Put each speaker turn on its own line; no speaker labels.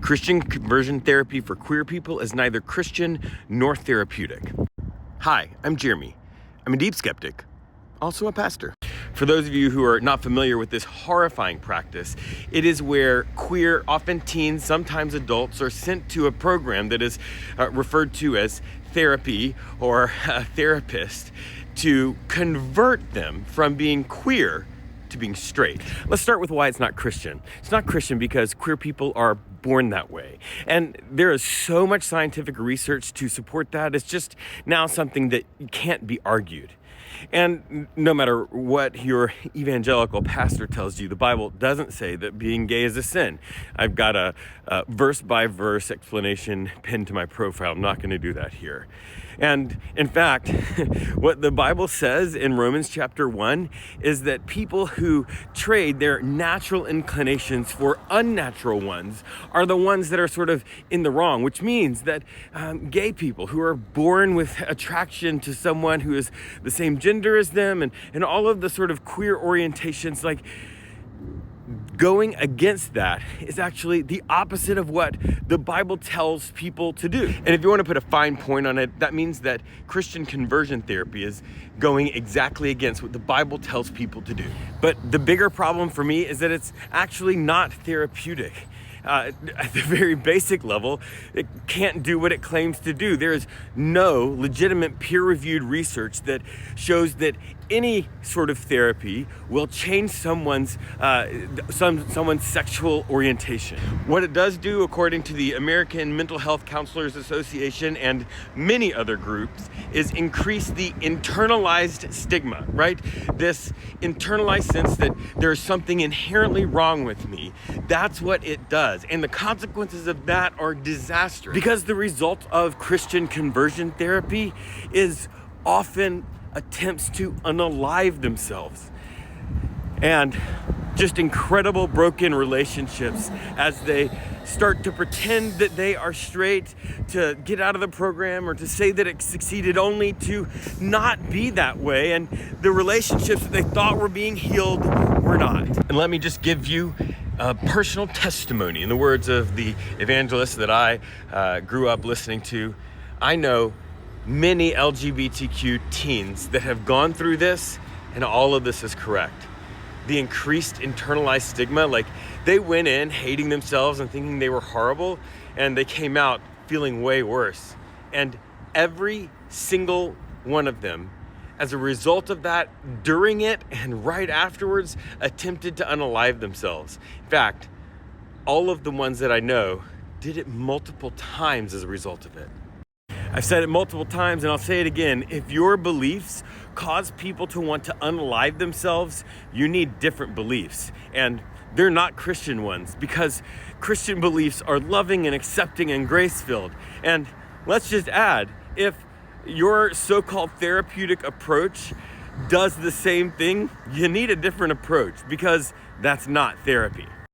Christian conversion therapy for queer people is neither Christian nor therapeutic. Hi, I'm Jeremy. I'm a deep skeptic, also a pastor. For those of you who are not familiar with this horrifying practice, it is where queer, often teens, sometimes adults, are sent to a program that is referred to as therapy or a therapist to convert them from being queer to being straight. Let's start with why it's not Christian. It's not Christian because queer people are born that way. And there is so much scientific research to support that. It's just now something that can't be argued. And no matter what your evangelical pastor tells you, the Bible doesn't say that being gay is a sin. I've got a verse-by-verse explanation pinned to my profile. I'm not going to do that here. And in fact, what the Bible says in Romans chapter 1 is that people who trade their natural inclinations for unnatural ones are the ones that are sort of in the wrong, which means that gay people who are born with attraction to someone who is the same gender as them and all of the sort of queer orientations, like going against that is actually the opposite of what the Bible tells people to do. And if you want to put a fine point on it, that means that Christian conversion therapy is going exactly against what the Bible tells people to do. But the bigger problem for me is that it's actually not therapeutic. At the very basic level, it can't do what it claims to do. There is no legitimate peer-reviewed research that shows that any sort of therapy will change someone's sexual orientation. What it does do, according to the American Mental Health Counselors Association and many other groups, is increase the internalized stigma, right? This internalized sense that there's something inherently wrong with me. That's what it does. And the consequences of that are disastrous. Because the result of Christian conversion therapy is often attempts to unalive themselves and just incredible broken relationships as they start to pretend that they are straight, to get out of the program, or to say that it succeeded only to not be that way, and the relationships that they thought were being healed were not. And let me just give you a personal testimony in the words of the evangelist that I grew up listening to. I know many LGBTQ teens that have gone through this, and all of this is correct. The increased internalized stigma, like they went in hating themselves and thinking they were horrible, and they came out feeling way worse. And every single one of them, as a result of that, during it and right afterwards, attempted to unalive themselves. In fact, all of the ones that I know did it multiple times as a result of it. I've said it multiple times, and I'll say it again. If your beliefs cause people to want to unalive themselves, you need different beliefs. And they're not Christian ones, because Christian beliefs are loving and accepting and grace-filled. And let's just add, if your so-called therapeutic approach does the same thing, you need a different approach, because that's not therapy.